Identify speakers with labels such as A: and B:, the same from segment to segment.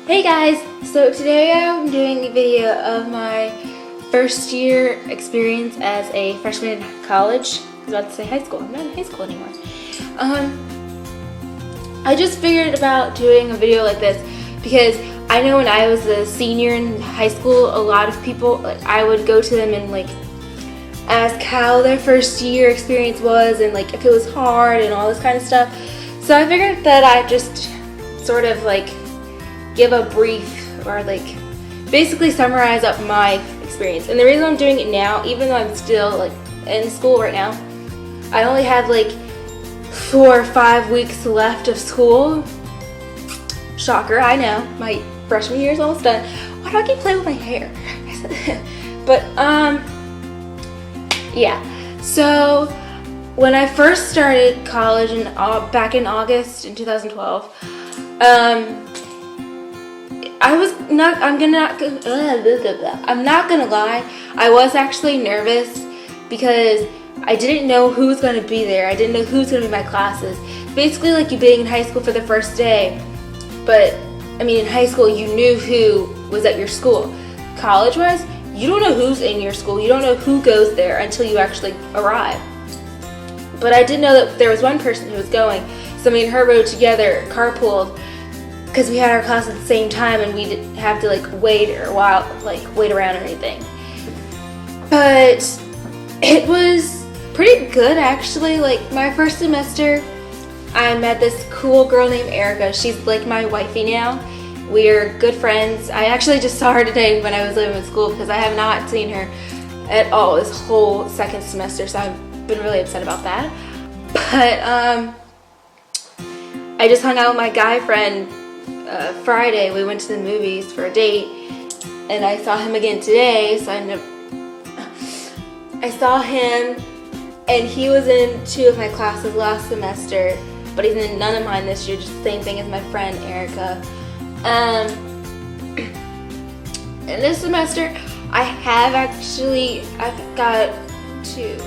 A: Hey guys! So today I'm doing a video of my first year experience as a freshman in college. I was about to say high school. I'm not in high school anymore. I just figured about doing a video like this because I know when I was a senior in high school, a lot of people, I would go to them and ask how their first year experience was and if it was hard and all this kind of stuff. So I figured that I'd just sort of give a brief or basically summarize up my experience. And the reason I'm doing it now, even though I'm still in school right now, I only have 4 or 5 weeks left of school. Shocker, I know, my freshman year is almost done. Why do I keep playing with my hair? But yeah, so when I first started college back in August in 2012, I'm not gonna lie, I was actually nervous because I didn't know who was gonna be there. I didn't know who was gonna be my classes. Basically like you being in high school for the first day, but in high school you knew who was at your school. College-wise, you don't know who's in your school. You don't know who goes there until you actually arrive. But I did know that there was one person who was going, so me and her rode together, carpooled, because we had our class at the same time and we didn't have to wait around or anything. But it was pretty good actually. My first semester, I met this cool girl named Erica. She's my wifey now. We're good friends. I actually just saw her today when I was living in school because I have not seen her at all this whole second semester, so I've been really upset about that. But I just hung out with my guy friend Friday. We went to the movies for a date, and I saw him again today, so I saw him, and he was in 2 of my classes last semester, but he's in none of mine this year, just the same thing as my friend Erica. And this semester, I've got 2.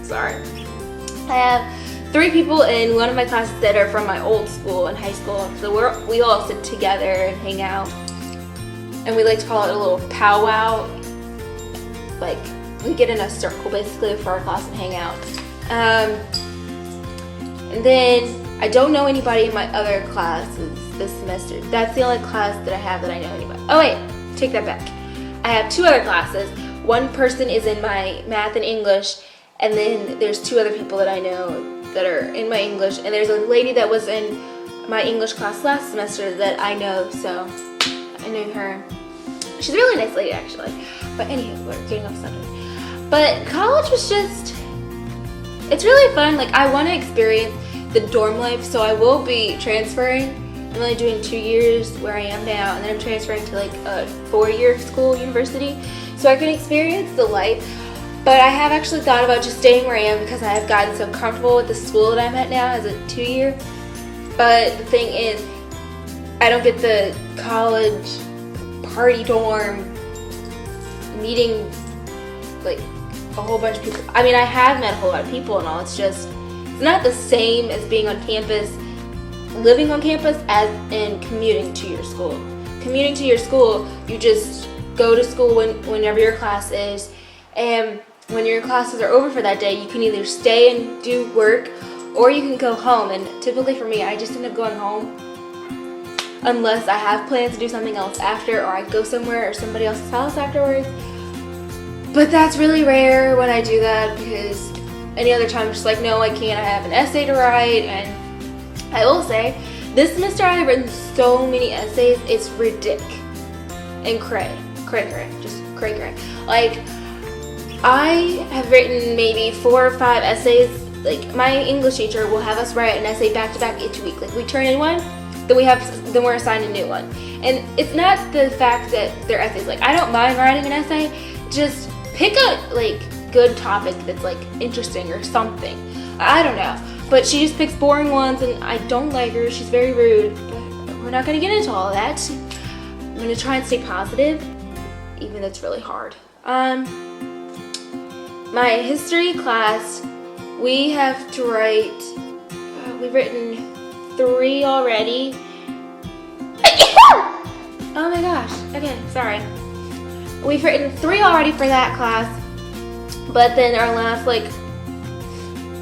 A: Sorry. I have 3 people in one of my classes that are from my old school in high school, so we all sit together and hang out, and we like to call it a little powwow. We get in a circle basically for our class and hang out. And then I don't know anybody in my other classes this semester. That's the only class that I have that I know anybody. Oh wait, take that back. I have 2 other classes. One person is in my math and English, and then there's 2 other people that I know that are in my English, and there's a lady that was in my English class last semester that I know, so I knew her. She's a really nice lady actually. But anywho, we're getting off subject. But college was it's really fun. I want to experience the dorm life, so I will be transferring. I'm only doing 2 years where I am now, and then I'm transferring to a 4-year school, university, so I can experience the life. But I have actually thought about just staying where I am because I have gotten so comfortable with the school that I'm at now as a 2-year. But the thing is, I don't get the college party dorm meeting a whole bunch of people. I have met a whole lot of people and all. It's not the same as being on campus, living on campus, as in commuting to your school. Commuting to your school, you just go to school whenever your class is, and when your classes are over for that day, you can either stay and do work, or you can go home. And typically for me, I just end up going home unless I have plans to do something else after, or I go somewhere or somebody else's house afterwards. But that's really rare when I do that, because any other time I'm just no, I can't. I have an essay to write, and I will say, this semester I have written so many essays, it's ridiculous. And cray. Just cray. I have written maybe 4 or 5 essays. My English teacher will have us write an essay back to back each week. We turn in one, then we're assigned a new one. And it's not the fact that they're essays. I don't mind writing an essay, just pick a good topic that's interesting or something. I don't know. But she just picks boring ones, and I don't like her. She's very rude. But we're not gonna get into all of that. I'm gonna try and stay positive, even though it's really hard. My history class, we have to write, we've written 3 already. Oh my gosh. Okay, sorry. We've written 3 already for that class. But then our last, like,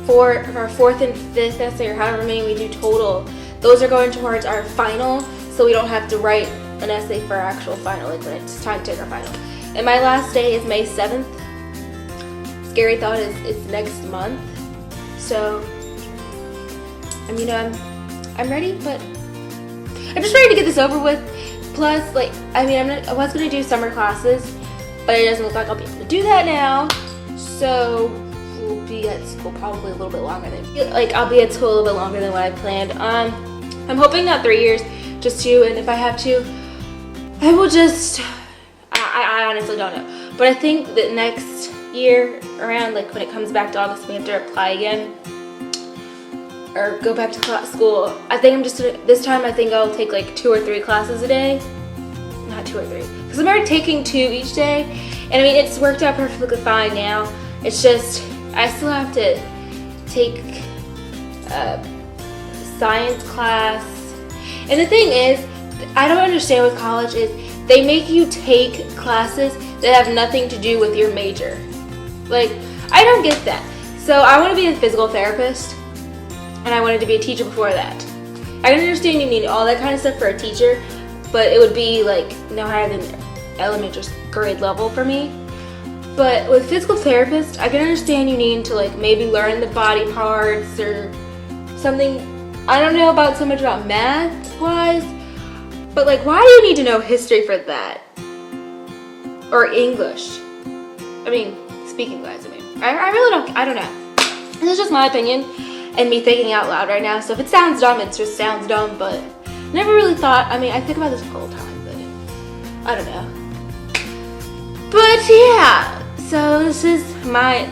A: our 4th and 5th essay, or however many we do total, those are going towards our final, so we don't have to write an essay for our actual final, like when it's time to take our final. And my last day is May 7th. Scary thought is it's next month. So, I mean, I'm ready, but I'm just ready to get this over with. Plus, like, I mean, I was gonna do summer classes, but it doesn't look like I'll be able to do that now. So we'll be at school probably a little bit longer than, like, I'll be at school a little bit longer than what I planned. I'm hoping not 3 years, just 2, and if I have to, I will just, I honestly don't know. But I think that next year around, like when it comes back to August, we have to apply again or go back to school. I think I'm just gonna, this time I think I'll take like 2 or 3 classes a day. Not 2 or 3, because I'm already taking 2 each day. And I mean, it's worked out perfectly fine now. It's just, I still have to take a science class. And the thing is, I don't understand with college is they make you take classes that have nothing to do with your major. Like, I don't get that. So I want to be a physical therapist, and I wanted to be a teacher before that. I can understand you need all that kind of stuff for a teacher, but it would be like no higher than elementary grade level for me. But with physical therapist, I can understand you need to like maybe learn the body parts or something. I don't know about so much about math wise, but like, why do you need to know history for that? Or English? I mean, speaking wise, I really don't, I don't know. This is just my opinion and me thinking out loud right now. So if it sounds dumb, it just sounds dumb, but never really thought, I mean, I think about this all the time, but I don't know. But yeah, so this is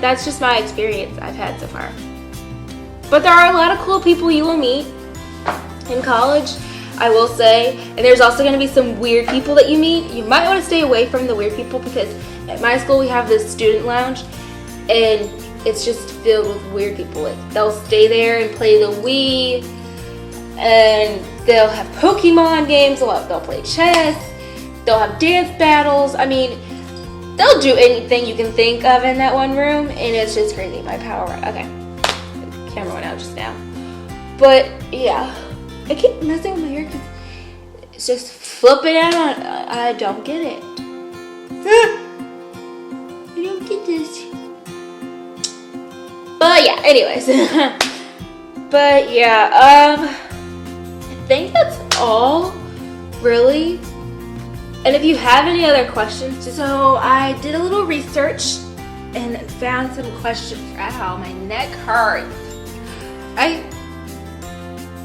A: that's just my experience I've had so far. But there are a lot of cool people you will meet in college, I will say. And there's also going to be some weird people that you meet. You might want to stay away from the weird people because at my school we have this student lounge and it's just filled with weird people. Like, they'll stay there and play the Wii, and they'll have Pokemon games, they'll play chess, they'll have dance battles. I mean, they'll do anything you can think of in that one room, and it's just crazy. My power, okay. The camera went out just now. But yeah, I keep messing with my hair because it's just flipping out on, I don't get it. I don't get this. But yeah, anyways. But yeah, I think that's all, really. And if you have any other questions, so I did a little research and found some questions. Ow, my neck hurts. I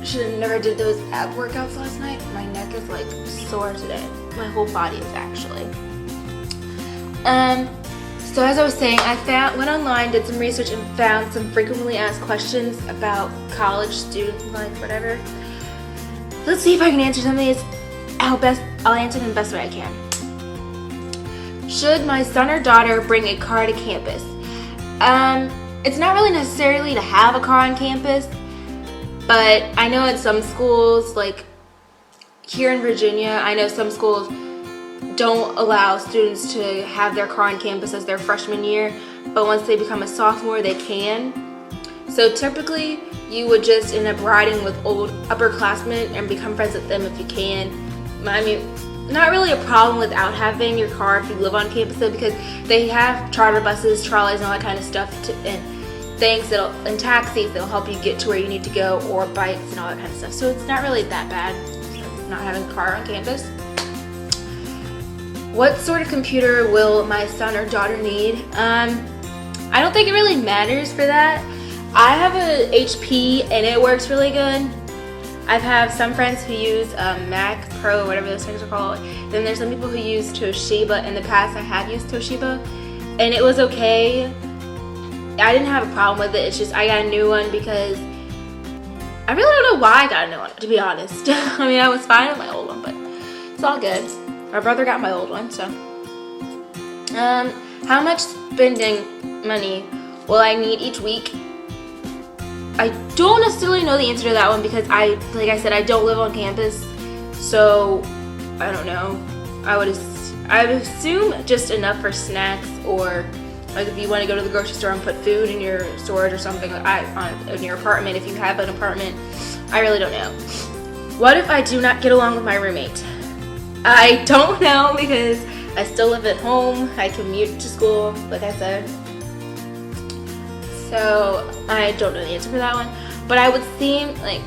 A: should have never did those ab workouts last night. My neck is like sore today. My whole body is actually. So as I was saying, I went online, did some research, and found some frequently asked questions about college, student life, whatever. Let's see if I can answer some of these. I'll answer them the best way I can. Should my son or daughter bring a car to campus? It's not really necessarily to have a car on campus, but I know at some schools, like here in Virginia, I know some schools don't allow students to have their car on campus as their freshman year, but once they become a sophomore, they can. So typically, you would just end up riding with old upperclassmen and become friends with them if you can. I mean, not really a problem without having your car if you live on campus though, because they have charter buses, trolleys, and all that kind of stuff, and things and taxis that'll help you get to where you need to go, or bikes and all that kind of stuff. So it's not really that bad not having a car on campus. What sort of computer will my son or daughter need? I don't think it really matters for that. I have a HP and it works really good. I've had some friends who use Mac Pro, whatever those things are called. Then there's some people who use Toshiba. In the past, I have used Toshiba, and it was okay. I didn't have a problem with it. It's just I got a new one because I really don't know why I got a new one, to be honest. I mean, I was fine with my old one, but it's all good. My brother got my old one, so. How much spending money will I need each week? I don't necessarily know the answer to that one because like I said, I don't live on campus, so I don't know. I would assume just enough for snacks, or like if you want to go to the grocery store and put food in your storage or something in your apartment, if you have an apartment. I really don't know. What if I do not get along with my roommate? I don't know because I still live at home. I commute to school, like I said. So I don't know the answer for that one. But I would seem like,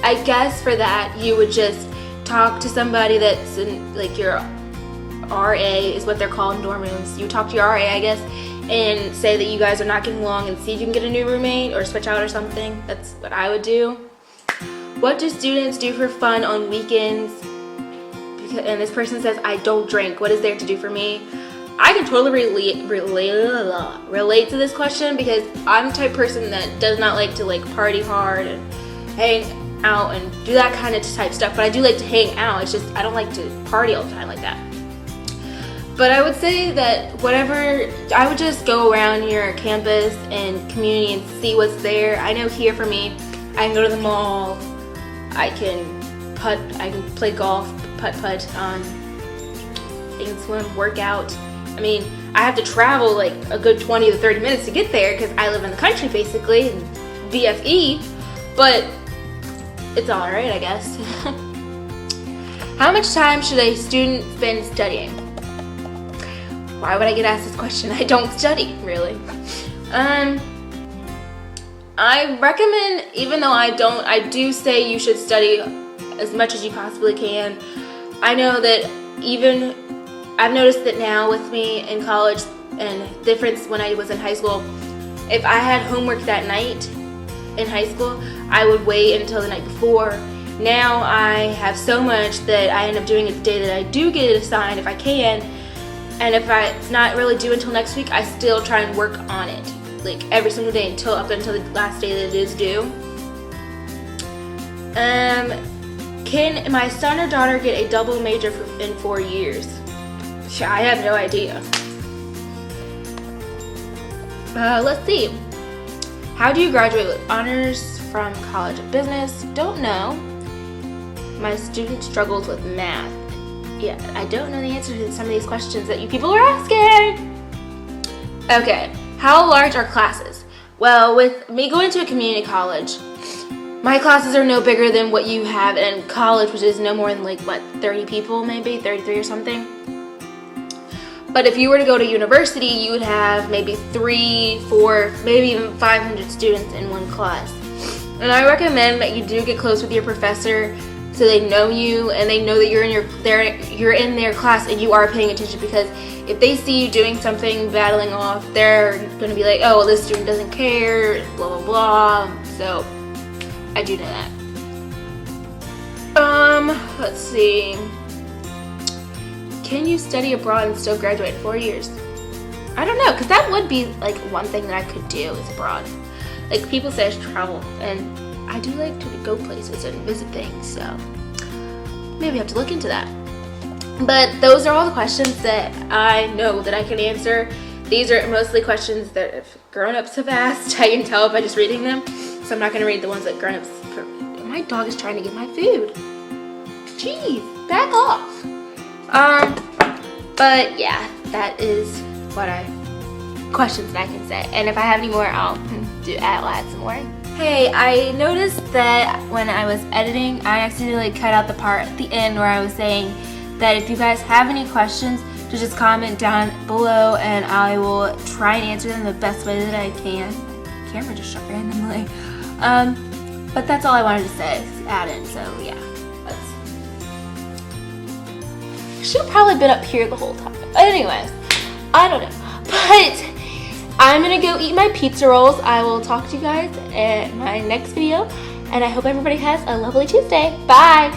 A: I guess for that, you would just talk to somebody that's in, like, your RA is what they're called in dorm rooms. You talk to your RA, I guess, and say that you guys are not getting along and see if you can get a new roommate or switch out or something. That's what I would do. What do students do for fun on weekends? And this person says, I don't drink. What is there to do for me? I can totally relate to this question because I'm the type of person that does not like to party hard and hang out and do that kind of type stuff. But I do like to hang out. It's just I don't like to party all the time like that. But I would say that I would just go around your campus and community and see what's there. I know here for me, I can go to the mall. I can play golf, putt, I can swim, work out. I mean, I have to travel like a good 20 to 30 minutes to get there because I live in the country basically, in BFE, but it's all right, I guess. How much time should a student spend studying? Why would I get asked this question? I don't study, really. I recommend, even though I do say you should study as much as you possibly can. I know that I've noticed that now with me in college and difference when I was in high school, if I had homework that night in high school, I would wait until the night before. Now I have so much that I end up doing it the day that I do get it assigned if I can, and if it's not really due until next week, I still try and work on it like every single day up until the last day that it is due. Can my son or daughter get a double major in 4 years? I have no idea. Let's see. How do you graduate with honors from College of Business? Don't know. My student struggles with math. Yeah, I don't know the answer to some of these questions that you people are asking. Okay, how large are classes? Well, with me going to a community college, my classes are no bigger than what you have in college, which is no more than 30 people, maybe 33 or something. But if you were to go to university, you would have maybe 3, 4, maybe even 500 students in one class. And I recommend that you do get close with your professor so they know you and they know that you're in their class and you are paying attention, because if they see you doing something, battling off, they're going to be like, oh, well, this student doesn't care, blah, blah, blah. So I do know that. Let's see. Can you study abroad and still graduate in 4 years? I don't know, because that would be one thing that I could do is abroad. People say I should travel, and I do like to go places and visit things, so maybe I have to look into that. But those are all the questions that I know that I can answer. These are mostly questions that if grown-ups have asked, I can tell by just reading them. So I'm not going to read the ones that grown-ups... My dog is trying to get my food. Jeez, back off. But yeah, that is questions that I can say. And if I have any more, I'll add some more. Hey, I noticed that when I was editing, I accidentally cut out the part at the end where I was saying that if you guys have any questions, to just comment down below and I will try and answer them the best way that I can. My camera just shut randomly. But that's all I wanted to say, add in, so yeah. Should have probably been up here the whole time. Anyways, I don't know. But I'm gonna go eat my pizza rolls. I will talk to you guys in my next video, and I hope everybody has a lovely Tuesday. Bye!